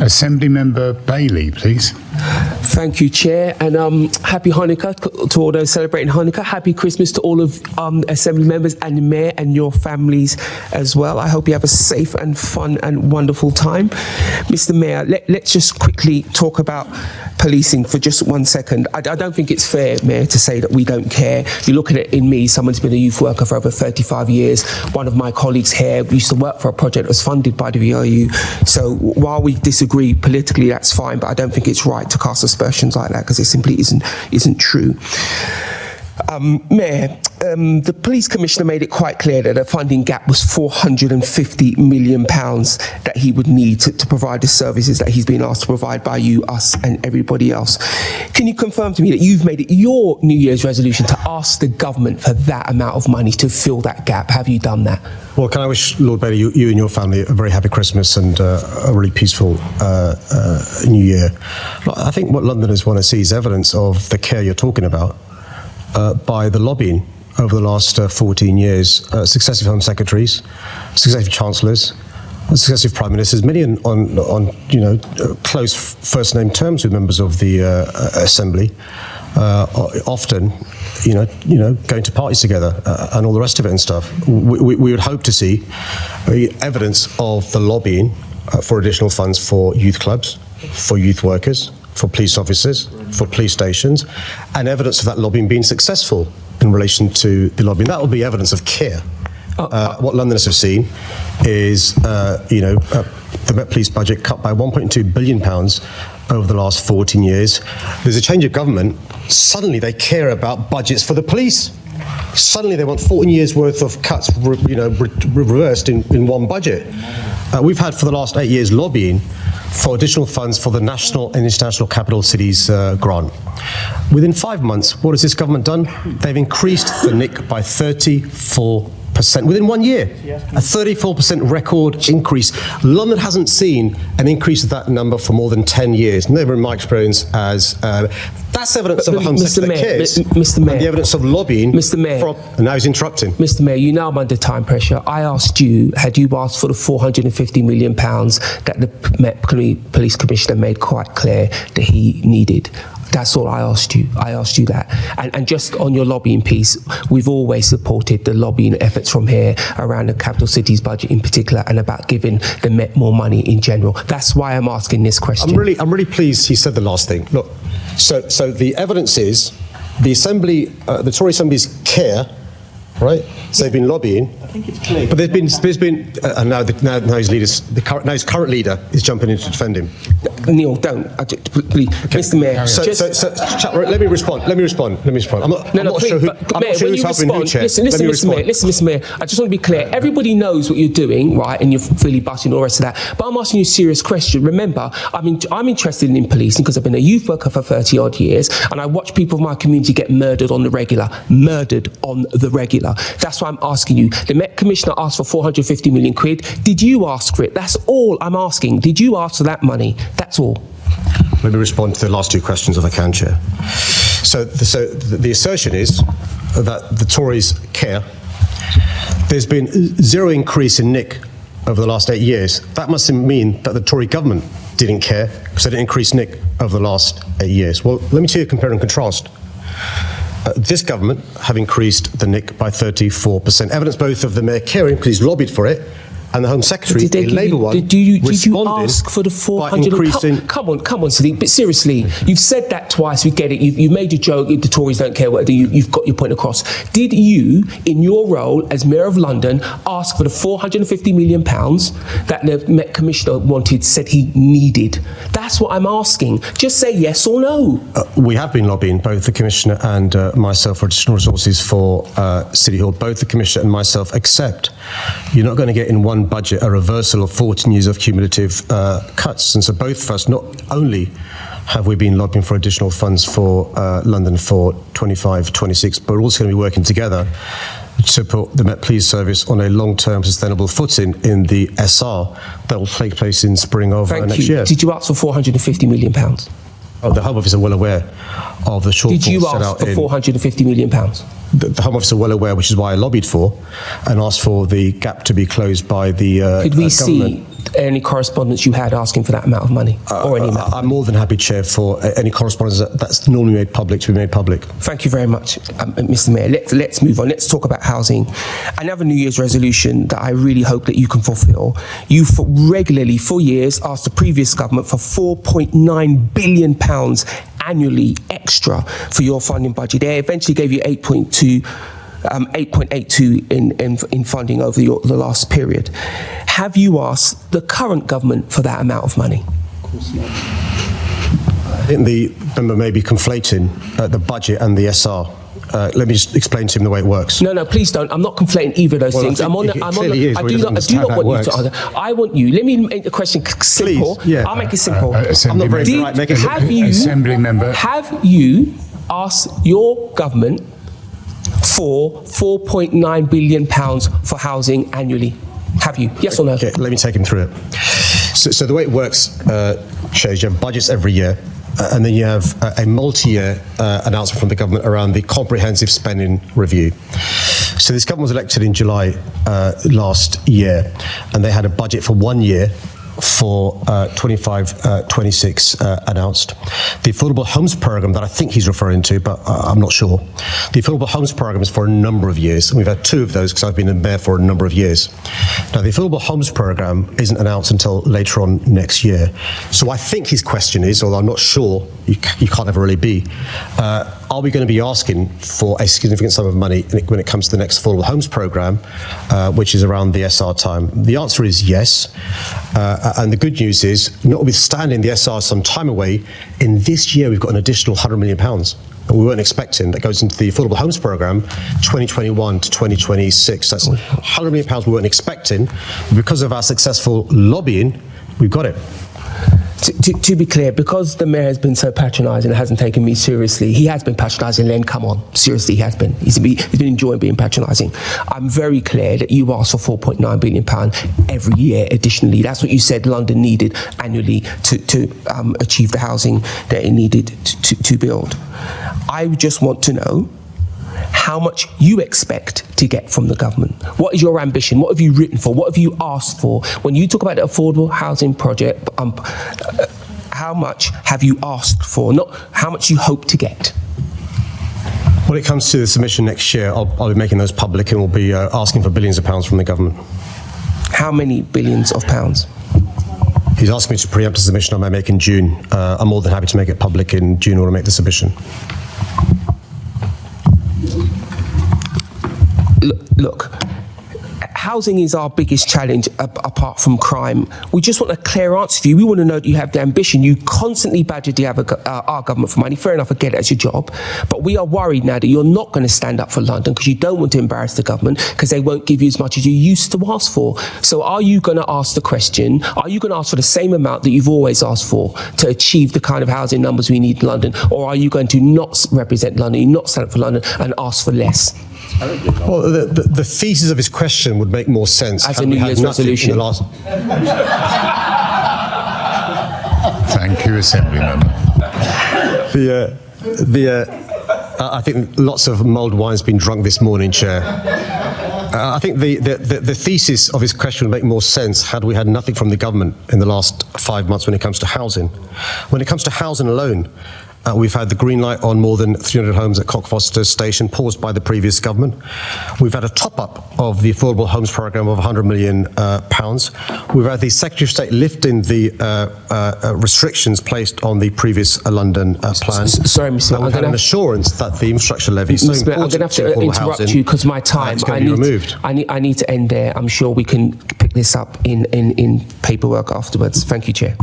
Assembly Member Bailey, please. Thank you, Chair, and happy Hanukkah to all those celebrating Hanukkah. Happy Christmas to all of Assembly members and the Mayor and your families as well. I hope you have a safe and fun and wonderful time. Mr. Mayor, let's just quickly talk about policing for just 1 second. I don't think it's fair, Mayor, to say that we don't care. You look at it in me, someone's been a youth worker for over 35 years. One of my colleagues here used to work for a project that was funded by the VRU. So while we disagree politically, that's fine, but I don't think it's right to cast aspersions like that because it simply isn't true. Mayor, the police commissioner made it quite clear that the funding gap was £450 million that he would need to provide the services that he's been asked to provide by you, us and everybody else. Can you confirm to me that you've made it your New Year's resolution to ask the government for that amount of money to fill that gap? Have you done that? Well, can I wish Lord Bailey, you and your family a very happy Christmas and a really peaceful New Year. I think what Londoners want to see is evidence of the care you're talking about by the lobbying over the last 14 years, successive Home Secretaries, successive Chancellors, successive Prime Ministers, many on close first-name terms with members of the Assembly, often, going to parties together and all the rest of it and stuff. We would hope to see evidence of the lobbying for additional funds for youth clubs, for youth workers, for police officers, for police stations, and evidence of that lobbying being successful in relation to the lobbying. That will be evidence of care. What Londoners have seen is, the Met Police budget cut by £1.2 billion over the last 14 years. There's a change of government. Suddenly they care about budgets for the police. Suddenly they want 14 years worth of cuts reversed in one budget. We've had for the last 8 years lobbying for additional funds for the national and international capital cities grant. Within 5 months, what has this government done? They've increased the NIC by 34%. Within 1 year, a 34% record increase. London hasn't seen an increase of that number for more than 10 years. Never in my experience as that's evidence of a Home Secretary that cares. Mr. Mayor, and the evidence of lobbying. Mr. Mayor, and now he's interrupting. Mr. Mayor, you know I'm under time pressure. I asked you, had you asked for the £450 million that the Met Police Commissioner made quite clear that he needed? That's all I asked you. I asked you that. And just on your lobbying piece, we've always supported the lobbying efforts from here around the capital cities budget in particular and about giving the Met more money in general. That's why I'm asking this question. I'm really pleased he said the last thing. Look, so the evidence is the Assembly, the Tory Assembly's care, right? So they've been lobbying. I think it's clear. But there's been, and now his current leader is jumping in to defend him. Neil, don't. Please, okay. Mr. Mayor. Let me respond. I'm not sure who's helping who, Chair. Listen, Mr. Mayor. I just want to be clear. Everybody knows what you're doing, right? And you're filibustering and all the rest of that. But I'm asking you a serious question. Remember, I'm interested in policing because I've been a youth worker for 30 odd years, and I watch people of my community get murdered on the regular. That's why I'm asking you. The Met Commissioner asked for 450 million quid. Did you ask for it? That's all I'm asking. Did you ask for that money? That's all. Let me respond to the last two questions if I can, Chair. So the assertion is that the Tories care. There's been zero increase in NIC over the last 8 years. That must mean that the Tory government didn't care because they didn't increase NIC over the last 8 years. Well, let me tell you, compare and contrast. This government have increased the NIC by 34%. Evidence both of the Mayor caring, because he's lobbied for it, and the Home Secretary, the Labour one, did you ask for the 400? Come on, Sadiq. But seriously, you've said that twice. We get it. You've made a joke. The Tories don't care. You've got your point across. Did you, in your role as Mayor of London, ask for the £450 million that the Met Commissioner said he needed? That's what I'm asking. Just say yes or no. We have been lobbying, both the Commissioner and myself, for additional resources for City Hall. Both the Commissioner and myself accept you're not going to get in one budget a reversal of 14 years of cumulative cuts. And so both of us, not only have we been lobbying for additional funds for London for 25-26, but we're also going to be working together to put the Met Police Service on a long-term sustainable footing in the SR that will take place in spring of next year. Did you ask for £450 million? Oh, the Home Office are well aware of the shortfall. Did you ask for £450 million? The Home Office are well aware, which is why I lobbied for and asked for the gap to be closed by the government. any correspondence you had asking for that amount of money, or any amount? I'm more than happy, Chair, for any correspondence that's normally made public to be made public. Thank you very much, Mr. Mayor. Let's move on. Let's talk about housing. Another New Year's resolution that I really hope that you can fulfil. You regularly, for years, asked the previous government for £4.9 billion annually extra for your funding budget. They eventually gave you 8.82 in funding over the last period. Have you asked the current government for that amount of money? Of course not. I think the member may be conflating the budget and the SR. Let me just explain to him the way it works. No, please don't. I'm not conflating either of those things. I do not want you to answer. I want you. Let me make the question simple. Please, yeah. I'll make it simple. I'm not very bright. Make it simple. Assembly member. Have you asked your government for £4.9 billion for housing annually? Have you? Yes or no? Okay, let me take him through it. So the way it works, Chair, you have budgets every year, and then you have a multi-year announcement from the government around the comprehensive spending review. So this government was elected in July last year, and they had a budget for 1 year for 25-26 announced. The Affordable Homes Programme that I think he's referring to, but I'm not sure. The Affordable Homes Programme is for a number of years, and we've had 2 of those because I've been in mayor for a number of years. Now, the Affordable Homes Programme isn't announced until later on next year. So I think his question is, although I'm not sure, you can't ever really be, are we going to be asking for a significant sum of money when it comes to the next Affordable Homes Programme, which is around the SR time? The answer is yes. And the good news is, notwithstanding the SR some time away, in this year we've got an additional £100 million that we weren't expecting that goes into the Affordable Homes Programme 2021 to 2026. That's £100 million we weren't expecting. Because of our successful lobbying, we've got it. To be clear, because the mayor has been so patronising and hasn't taken me seriously, he has been patronising, Len, come on. Seriously, he has been. He's been enjoying being patronising. I'm very clear that you asked for £4.9 billion every year additionally. That's what you said London needed annually to achieve the housing that it needed to build. I just want to know how much you expect to get from the government. What is your ambition? What have you written for? What have you asked for? When you talk about the affordable housing project, how much have you asked for? Not how much you hope to get. When it comes to the submission next year, I'll be making those public, and we'll be asking for billions of pounds from the government. How many billions of pounds? He's asked me to preempt a submission I may make in June. I'm more than happy to make it public in June or to make the submission. Look, housing is our biggest challenge apart from crime. We just want a clear answer for you. We want to know that you have the ambition. You constantly badger our government for money. Fair enough, I get it, it's your job. But we are worried now that you're not going to stand up for London because you don't want to embarrass the government because they won't give you as much as you used to ask for. So are you going to ask the question, are you going to ask for the same amount that you've always asked for to achieve the kind of housing numbers we need in London? Or are you going to not represent London, not stand up for London and ask for less? Well, the thesis of his question would make more sense as a New Year's resolution. Thank you, Assembly Member. I think lots of mulled wine's been drunk this morning, Chair. I think the thesis of his question would make more sense had we had nothing from the government in the last 5 months when it comes to housing. When it comes to housing alone, we've had the green light on more than 300 homes at Cockfosters Station, paused by the previous government. We've had a top-up of the Affordable Homes Programme of £100 million. We've had the Secretary of State lifting the restrictions placed on the previous London plan. Sorry, Mr. We've had an assurance that the infrastructure levy is so important. I'm going to have to interrupt you because my time. It's going to be removed. I need to end there. I'm sure we can pick this up in paperwork afterwards. Thank you, Chair.